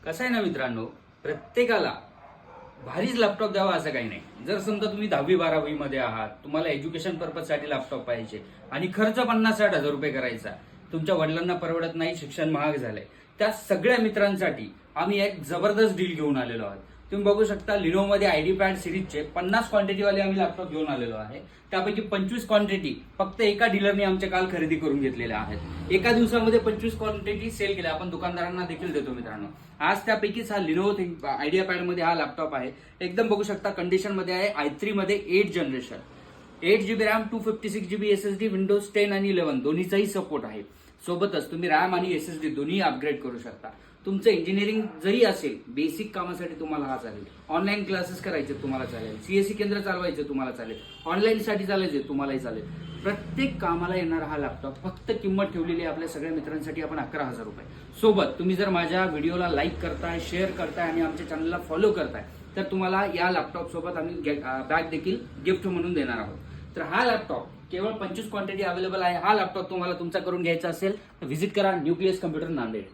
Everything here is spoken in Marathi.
कसं आहे ना मित्रांनो, प्रत्येकाला भारीच लॅपटॉप द्यावा असं काही नाही. जर समजा तुम्ही 10वी-12वी मध्ये आहात, तुम्हाला एज्युकेशन पर्पजसाठी लॅपटॉप पाहिजे आणि खर्च 50-60 हजार रुपये करायचा, तुमच्या वडिलांना परवडत नाही, शिक्षण महाग झालंय, त्या सगळ्या मित्रांसाठी आम्ही एक जबरदस्त डील घेऊन आलेलो आहोत. तुम्ही बघू शकता, लिनोमध्ये आयडिपॅड सिरीजचे 50 क्वांटिटीवाले आम्ही लॅपटॉप घेऊन आलेलो आहे. त्यापैकी 25 क्वांटिटी फक्त एका डीलरने आमच्या काल खरेदी करून घेतलेल्या आहेत. एका दिवसामध्ये 25 क्वांटिटी सेल केल्या. आपण दुकानदारांना देखील देतो मित्रांनो. आज त्यापैकीच हा लिनोवो आयडियापॅड मध्ये हा लॅपटॉप आहे. एकदम बघू शकता कंडिशन मध्ये आहे. i3 मध्ये 8 generation, 8GB RAM, 256GB SSD, Windows 10 आणि 11 दोन्हीचाही सपोर्ट आहे. सोबतच तुम्ही रॅम आणि SSD दोन्ही अपग्रेड करू शकता. तुमचं इंजिनिअरिंग जरी असेल, बेसिक कामासाठी तुम्हाला हा चालेल. ऑनलाईन क्लासेस करायचे तुम्हाला चालेल, CSE केंद्र चालवायचे तुम्हाला चालेल, ऑनलाईन साठी चालायचे तुम्हालाही चालेल. प्रत्येक कामाला येणारा हा लॅपटॉप फक्त किंमत ठेवलेली आहे आपल्या सगळ्या मित्रांसाठी आपण 11,000 रुपये. सोबत तुम्ही जर माझ्या व्हिडिओला लाईक करताय, शेअर करताय आणि आमच्या चॅनलला फॉलो करताय तर तुम्हाला या लॅपटॉप सोबत आम्ही बॅग देखील गिफ्ट म्हणून देणार आहोत. तर हा लॅपटॉप केवळ 25 क्वांटिटी अवेलेबल आहे. हा लॅपटॉप तुम्हाला तुमचा करून घ्यायचा असेल तर व्हिजिट करा न्यूक्लियस कम्प्युटर नांदेड.